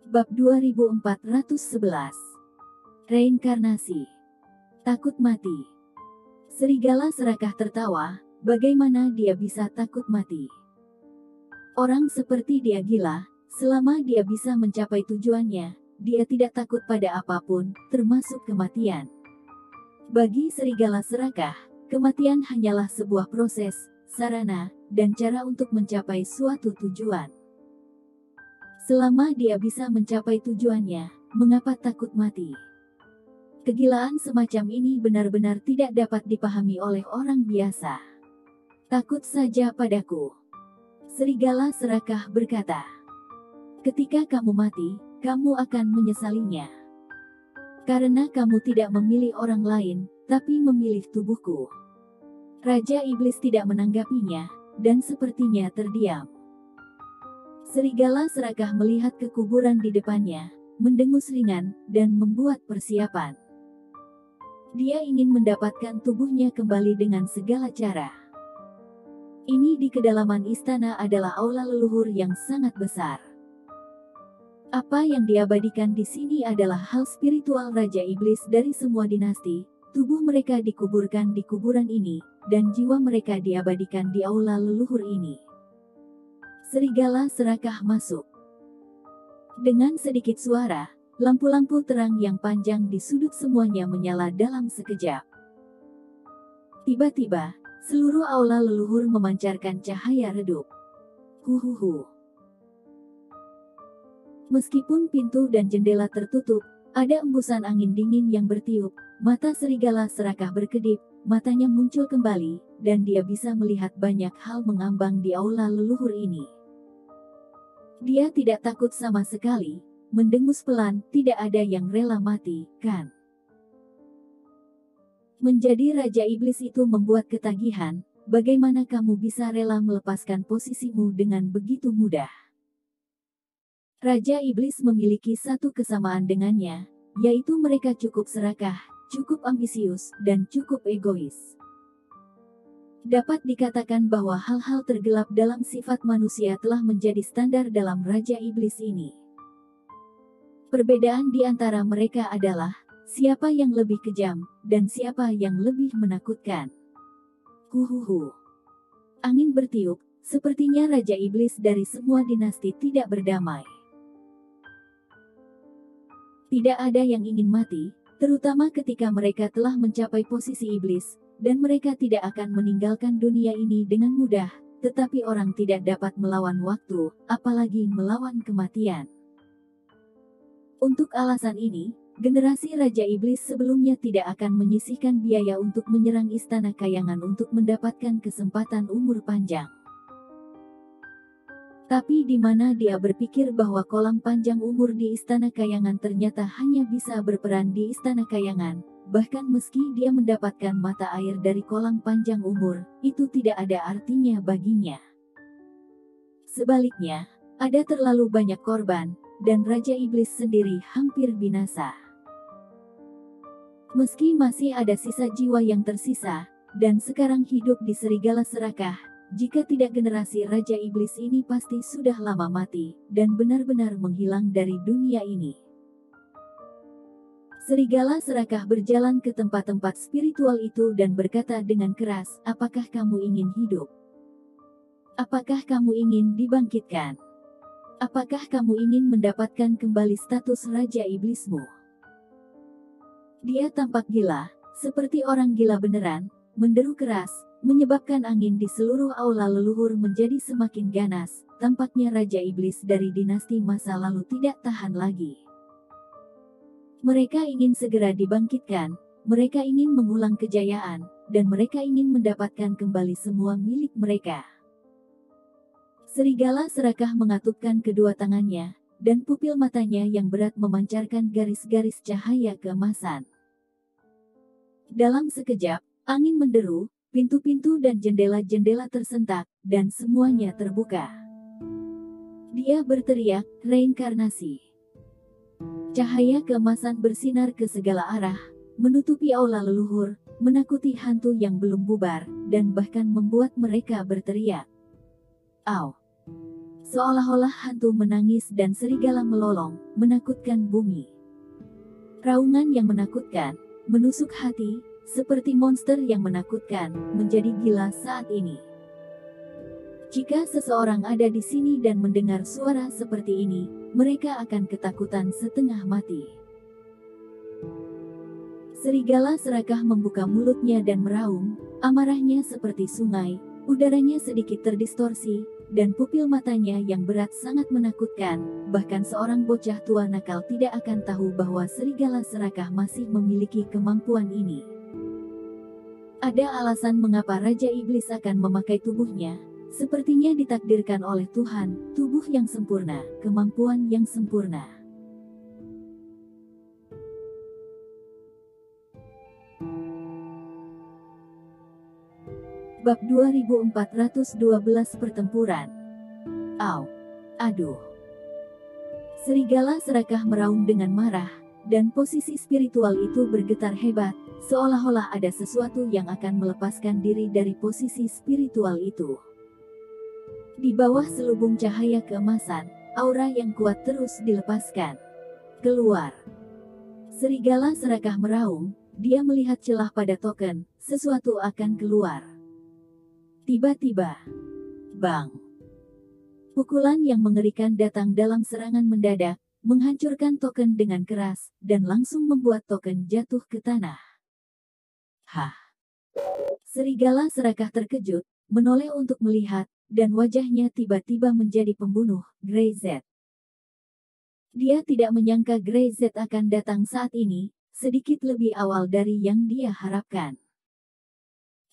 Bab 2411. Reinkarnasi. Takut mati. Serigala serakah tertawa, bagaimana dia bisa takut mati? Orang seperti dia gila, selama dia bisa mencapai tujuannya, dia tidak takut pada apapun, termasuk kematian. Bagi serigala serakah, kematian hanyalah sebuah proses, sarana, dan cara untuk mencapai suatu tujuan. Selama dia bisa mencapai tujuannya, mengapa takut mati? Kegilaan semacam ini benar-benar tidak dapat dipahami oleh orang biasa. Takut saja padaku. Serigala serakah berkata. Ketika kamu mati, kamu akan menyesalinya. Karena kamu tidak memilih orang lain, tapi memilih tubuhku. Raja Iblis tidak menanggapinya, dan sepertinya terdiam. Serigala serakah melihat ke kuburan di depannya, mendengus ringan, dan membuat persiapan. Dia ingin mendapatkan tubuhnya kembali dengan segala cara. Ini di kedalaman istana adalah aula leluhur yang sangat besar. Apa yang diabadikan di sini adalah hal spiritual Raja Iblis dari semua dinasti. Tubuh mereka dikuburkan di kuburan ini, dan jiwa mereka diabadikan di aula leluhur ini. Serigala serakah masuk. Dengan sedikit suara, lampu-lampu terang yang panjang di sudut semuanya menyala dalam sekejap. Tiba-tiba, seluruh aula leluhur memancarkan cahaya redup. Huhuhu. Meskipun pintu dan jendela tertutup, ada embusan angin dingin yang bertiup, mata serigala serakah berkedip, matanya muncul kembali, dan dia bisa melihat banyak hal mengambang di aula leluhur ini. Dia tidak takut sama sekali, mendengus pelan, tidak ada yang rela mati, kan? Menjadi Raja Iblis itu membuat ketagihan, bagaimana kamu bisa rela melepaskan posisimu dengan begitu mudah? Raja Iblis memiliki satu kesamaan dengannya, yaitu mereka cukup serakah, cukup ambisius, dan cukup egois. Dapat dikatakan bahwa hal-hal tergelap dalam sifat manusia telah menjadi standar dalam Raja Iblis ini. Perbedaan di antara mereka adalah, siapa yang lebih kejam, dan siapa yang lebih menakutkan. Huhuhu. Angin bertiup, sepertinya Raja Iblis dari semua dinasti tidak berdamai. Tidak ada yang ingin mati, terutama ketika mereka telah mencapai posisi iblis, dan mereka tidak akan meninggalkan dunia ini dengan mudah, tetapi orang tidak dapat melawan waktu, apalagi melawan kematian. Untuk alasan ini, generasi Raja Iblis sebelumnya tidak akan menyisihkan biaya untuk menyerang Istana Kayangan untuk mendapatkan kesempatan umur panjang. Tapi di mana dia berpikir bahwa kolam panjang umur di Istana Kayangan ternyata hanya bisa berperan di Istana Kayangan, bahkan meski dia mendapatkan mata air dari kolam panjang umur, itu tidak ada artinya baginya. Sebaliknya, ada terlalu banyak korban, dan Raja Iblis sendiri hampir binasa. Meski masih ada sisa jiwa yang tersisa, dan sekarang hidup di serigala serakah, jika tidak generasi Raja Iblis ini pasti sudah lama mati, dan benar-benar menghilang dari dunia ini. Serigala serakah berjalan ke tempat-tempat spiritual itu dan berkata dengan keras, apakah kamu ingin hidup? Apakah kamu ingin dibangkitkan? Apakah kamu ingin mendapatkan kembali status Raja Iblismu? Dia tampak gila, seperti orang gila beneran, menderu keras, menyebabkan angin di seluruh aula leluhur menjadi semakin ganas. Tampaknya Raja Iblis dari dinasti masa lalu tidak tahan lagi. Mereka ingin segera dibangkitkan, mereka ingin mengulang kejayaan, dan mereka ingin mendapatkan kembali semua milik mereka. Serigala serakah mengatupkan kedua tangannya, dan pupil matanya yang berat memancarkan garis-garis cahaya keemasan. Dalam sekejap, angin menderu, pintu-pintu dan jendela-jendela tersentak, dan semuanya terbuka. Dia berteriak, reinkarnasi. Cahaya keemasan bersinar ke segala arah, menutupi aula leluhur, menakuti hantu yang belum bubar, dan bahkan membuat mereka berteriak. Au! Seolah-olah hantu menangis dan serigala melolong, menakutkan bumi. Raungan yang menakutkan, menusuk hati, seperti monster yang menakutkan, menjadi gila saat ini. Jika seseorang ada di sini dan mendengar suara seperti ini, mereka akan ketakutan setengah mati. Serigala serakah membuka mulutnya dan meraung, amarahnya seperti sungai, udaranya sedikit terdistorsi, dan pupil matanya yang berat sangat menakutkan, bahkan seorang bocah tua nakal tidak akan tahu bahwa serigala serakah masih memiliki kemampuan ini. Ada alasan mengapa Raja Iblis akan memakai tubuhnya, sepertinya ditakdirkan oleh Tuhan, tubuh yang sempurna, kemampuan yang sempurna. Bab 2412 Pertempuran. Au. Aduh. Serigala serakah meraung dengan marah, dan posisi spiritual itu bergetar hebat, seolah-olah ada sesuatu yang akan melepaskan diri dari posisi spiritual itu. Di bawah selubung cahaya keemasan, aura yang kuat terus dilepaskan. Keluar. Serigala serakah meraung, dia melihat celah pada token, sesuatu akan keluar. Tiba-tiba, bang. Pukulan yang mengerikan datang dalam serangan mendadak, menghancurkan token dengan keras, dan langsung membuat token jatuh ke tanah. Hah! Serigala serakah terkejut, menoleh untuk melihat, dan wajahnya tiba-tiba menjadi pembunuh, Grey Z. Dia tidak menyangka Grey Z akan datang saat ini, sedikit lebih awal dari yang dia harapkan.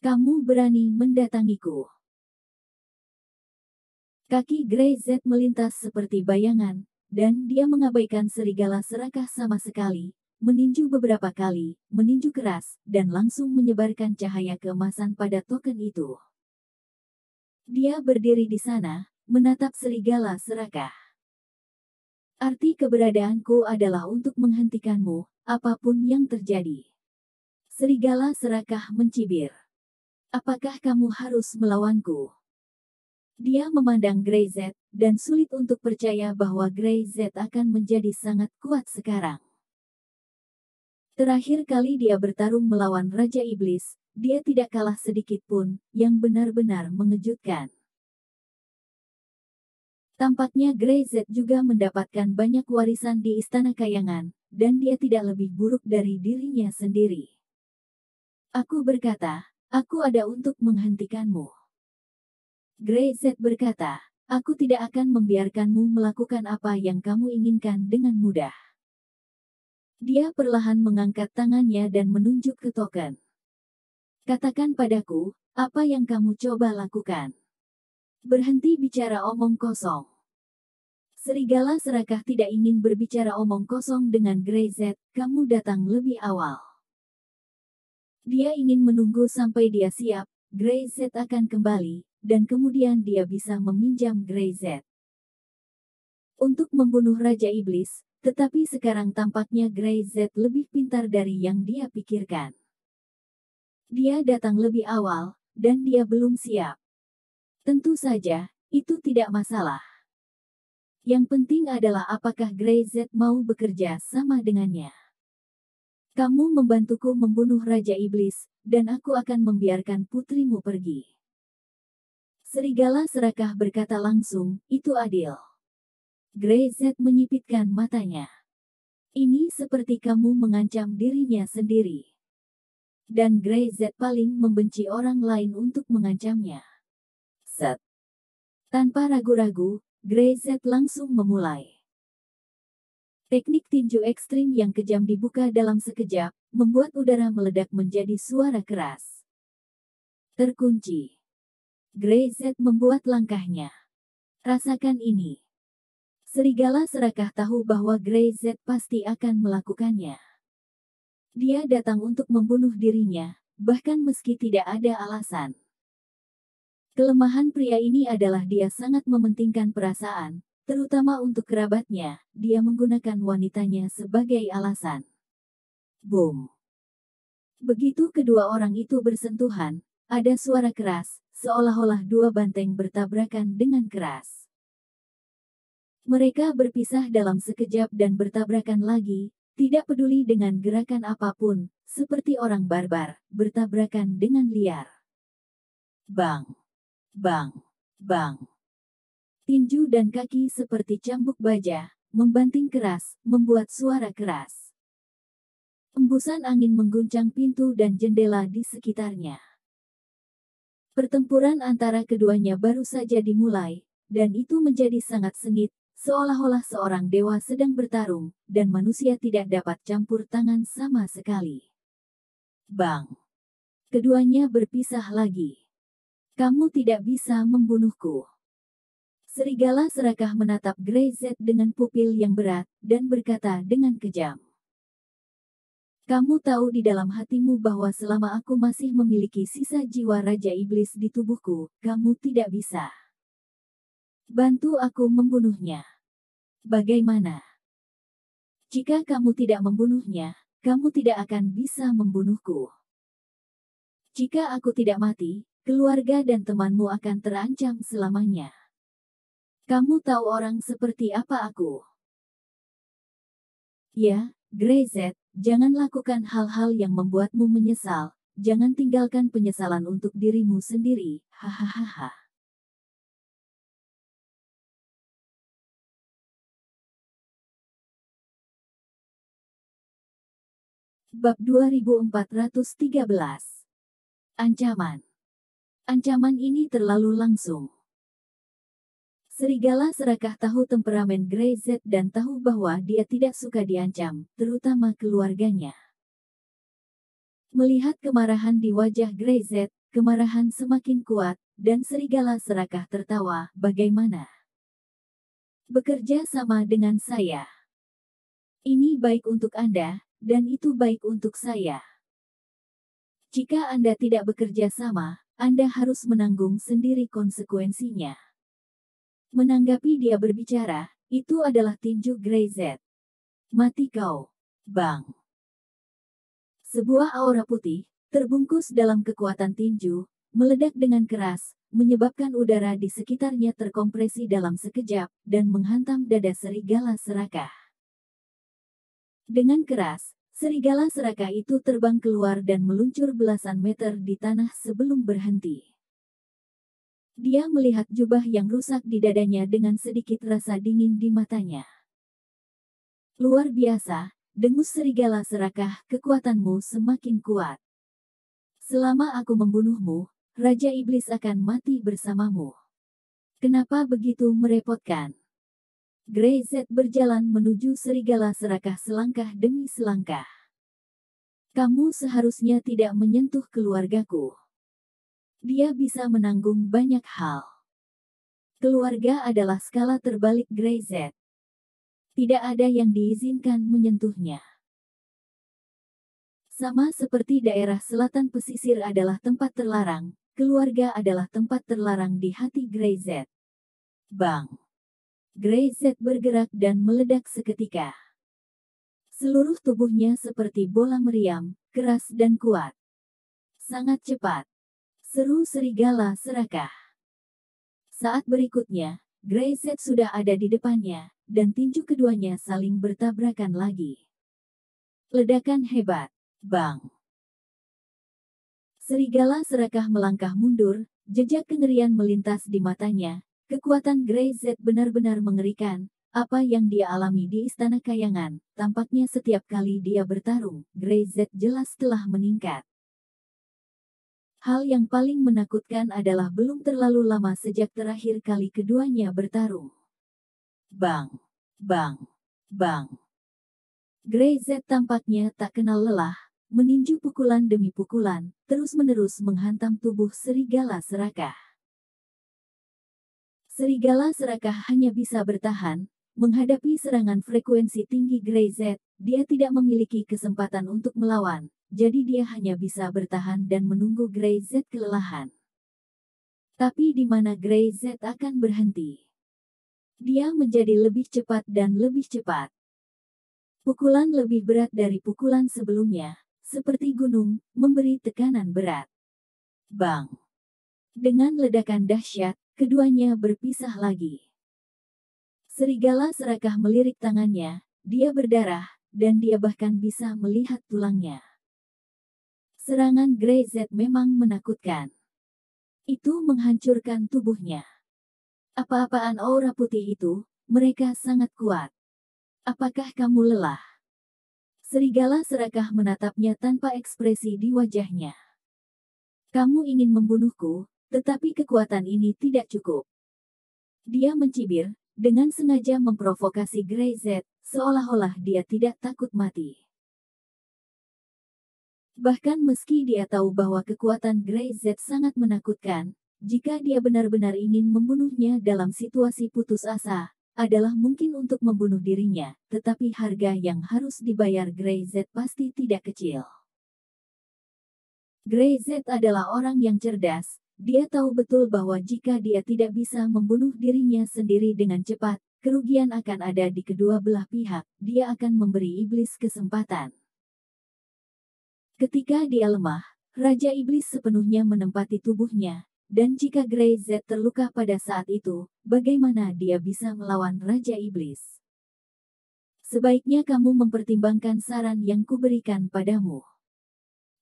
Kamu berani mendatangiku. Kaki Grey Z melintas seperti bayangan, dan dia mengabaikan serigala serakah sama sekali, meninju beberapa kali, meninju keras, dan langsung menyebarkan cahaya keemasan pada token itu. Dia berdiri di sana, menatap serigala serakah. Arti keberadaanku adalah untuk menghentikanmu, apapun yang terjadi. Serigala serakah mencibir. Apakah kamu harus melawanku? Dia memandang Grey Z, dan sulit untuk percaya bahwa Grey Z akan menjadi sangat kuat sekarang. Terakhir kali dia bertarung melawan Raja Iblis, dia tidak kalah sedikit pun, yang benar-benar mengejutkan. Tampaknya Grey Z juga mendapatkan banyak warisan di Istana Kayangan, dan dia tidak lebih buruk dari dirinya sendiri. Aku berkata, aku ada untuk menghentikanmu. Grey Z berkata, aku tidak akan membiarkanmu melakukan apa yang kamu inginkan dengan mudah. Dia perlahan mengangkat tangannya dan menunjuk ke token. Katakan padaku, apa yang kamu coba lakukan? Berhenti bicara omong kosong. Serigala serakah tidak ingin berbicara omong kosong dengan Grey Z, kamu datang lebih awal. Dia ingin menunggu sampai dia siap, Grey Z akan kembali, dan kemudian dia bisa meminjam Grey Z untuk membunuh Raja Iblis, tetapi sekarang tampaknya Grey Z lebih pintar dari yang dia pikirkan. Dia datang lebih awal, dan dia belum siap. Tentu saja, itu tidak masalah. Yang penting adalah apakah Grey Z mau bekerja sama dengannya. Kamu membantuku membunuh Raja Iblis, dan aku akan membiarkan putrimu pergi. Serigala serakah berkata langsung, itu adil. Grey Z menyipitkan matanya. Ini seperti kamu mengancam dirinya sendiri. Dan Grey Z paling membenci orang lain untuk mengancamnya. Set. Tanpa ragu-ragu, Grey Z langsung memulai. Teknik tinju ekstrim yang kejam dibuka dalam sekejap, membuat udara meledak menjadi suara keras. Terkunci. Grey Z membuat langkahnya. Rasakan ini. Serigala serakah tahu bahwa Grey Z pasti akan melakukannya. Dia datang untuk membunuh dirinya, bahkan meski tidak ada alasan. Kelemahan pria ini adalah dia sangat mementingkan perasaan, terutama untuk kerabatnya, dia menggunakan wanitanya sebagai alasan. Boom. Begitu kedua orang itu bersentuhan, ada suara keras, seolah-olah dua banteng bertabrakan dengan keras. Mereka berpisah dalam sekejap dan bertabrakan lagi, tidak peduli dengan gerakan apapun, seperti orang barbar, bertabrakan dengan liar. Bang, bang, bang. Tinju dan kaki seperti cambuk baja, membanting keras, membuat suara keras. Embusan angin mengguncang pintu dan jendela di sekitarnya. Pertempuran antara keduanya baru saja dimulai, dan itu menjadi sangat sengit, seolah-olah seorang dewa sedang bertarung, dan manusia tidak dapat campur tangan sama sekali. Bang! Keduanya berpisah lagi. Kamu tidak bisa membunuhku. Serigala serakah menatap Grey Z dengan pupil yang berat, dan berkata dengan kejam. Kamu tahu di dalam hatimu bahwa selama aku masih memiliki sisa jiwa Raja Iblis di tubuhku, kamu tidak bisa. Bantu aku membunuhnya. Bagaimana? Jika kamu tidak membunuhnya, kamu tidak akan bisa membunuhku. Jika aku tidak mati, keluarga dan temanmu akan terancam selamanya. Kamu tahu orang seperti apa aku? Ya, Grey Z, jangan lakukan hal-hal yang membuatmu menyesal, jangan tinggalkan penyesalan untuk dirimu sendiri, hahaha. Bab 2413. Ancaman. Ancaman ini terlalu langsung. Serigala serakah tahu temperamen Grey Z dan tahu bahwa dia tidak suka diancam, terutama keluarganya. Melihat kemarahan di wajah Grey Z, kemarahan semakin kuat, dan serigala serakah tertawa, bagaimana? Bekerja sama dengan saya. Ini baik untuk Anda, dan itu baik untuk saya. Jika Anda tidak bekerja sama, Anda harus menanggung sendiri konsekuensinya. Menanggapi dia berbicara, itu adalah tinju Grey Z. Mati kau, Bang. Sebuah aura putih, terbungkus dalam kekuatan tinju, meledak dengan keras, menyebabkan udara di sekitarnya terkompresi dalam sekejap, dan menghantam dada serigala serakah. Dengan keras, serigala serakah itu terbang keluar dan meluncur belasan meter di tanah sebelum berhenti. Dia melihat jubah yang rusak di dadanya dengan sedikit rasa dingin di matanya. Luar biasa, dengus serigala serakah, kekuatanmu semakin kuat. Selama aku membunuhmu, Raja Iblis akan mati bersamamu. Kenapa begitu merepotkan? Grey Z berjalan menuju serigala serakah selangkah demi selangkah. Kamu seharusnya tidak menyentuh keluargaku. Dia bisa menanggung banyak hal. Keluarga adalah skala terbalik Grey Z. Tidak ada yang diizinkan menyentuhnya. Sama seperti daerah selatan pesisir adalah tempat terlarang, keluarga adalah tempat terlarang di hati Grey Z. Bang! Grey Z bergerak dan meledak seketika. Seluruh tubuhnya seperti bola meriam, keras dan kuat. Sangat cepat. Seru serigala serakah. Saat berikutnya, Grey Z sudah ada di depannya, dan tinju keduanya saling bertabrakan lagi. Ledakan hebat. Bang! Serigala serakah melangkah mundur, jejak kengerian melintas di matanya. Kekuatan Grey Z benar-benar mengerikan. Apa yang dia alami di Istana Kayangan, tampaknya setiap kali dia bertarung, Grey Z jelas telah meningkat. Hal yang paling menakutkan adalah belum terlalu lama sejak terakhir kali keduanya bertarung. Bang! Bang! Bang! Grey Z tampaknya tak kenal lelah, meninju pukulan demi pukulan, terus-menerus menghantam tubuh serigala serakah. Serigala serakah hanya bisa bertahan, menghadapi serangan frekuensi tinggi Grey Z, dia tidak memiliki kesempatan untuk melawan. Jadi dia hanya bisa bertahan dan menunggu Grey Z kelelahan. Tapi di mana Grey Z akan berhenti? Dia menjadi lebih cepat dan lebih cepat. Pukulan lebih berat dari pukulan sebelumnya, seperti gunung, memberi tekanan berat. Bang! Dengan ledakan dahsyat, keduanya berpisah lagi. Serigala serakah melirik tangannya, dia berdarah, dan dia bahkan bisa melihat tulangnya. Serangan Grey Z memang menakutkan. Itu menghancurkan tubuhnya. Apa-apaan aura putih itu, mereka sangat kuat. Apakah kamu lelah? Serigala serakah menatapnya tanpa ekspresi di wajahnya. Kamu ingin membunuhku, tetapi kekuatan ini tidak cukup. Dia mencibir, dengan sengaja memprovokasi Grey Z, seolah-olah dia tidak takut mati. Bahkan meski dia tahu bahwa kekuatan Grey Z sangat menakutkan, jika dia benar-benar ingin membunuhnya dalam situasi putus asa, adalah mungkin untuk membunuh dirinya, tetapi harga yang harus dibayar Grey Z pasti tidak kecil. Grey Z adalah orang yang cerdas, dia tahu betul bahwa jika dia tidak bisa membunuh dirinya sendiri dengan cepat, kerugian akan ada di kedua belah pihak, dia akan memberi iblis kesempatan. Ketika dia lemah, Raja Iblis sepenuhnya menempati tubuhnya, dan jika Grey Z terluka pada saat itu, bagaimana dia bisa melawan Raja Iblis? Sebaiknya kamu mempertimbangkan saran yang kuberikan padamu.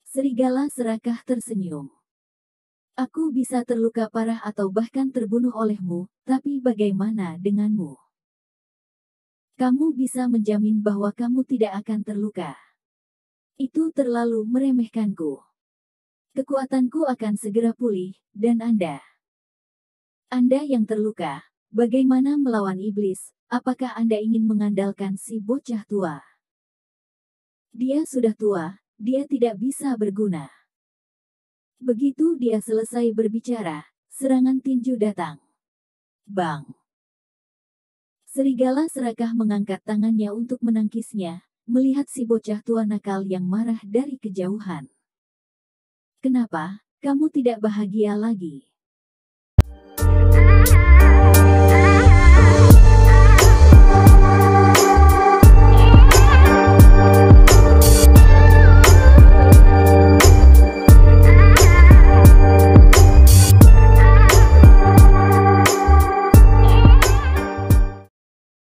Serigala serakah tersenyum. Aku bisa terluka parah atau bahkan terbunuh olehmu, tapi bagaimana denganmu? Kamu bisa menjamin bahwa kamu tidak akan terluka. Itu terlalu meremehkanku. Kekuatanku akan segera pulih, dan Anda yang terluka, bagaimana melawan iblis? Apakah Anda ingin mengandalkan si bocah tua? Dia sudah tua, dia tidak bisa berguna. Begitu dia selesai berbicara, serangan tinju datang. Bang! Serigala serakah mengangkat tangannya untuk menangkisnya, melihat si bocah tua nakal yang marah dari kejauhan. Kenapa, kamu tidak bahagia lagi?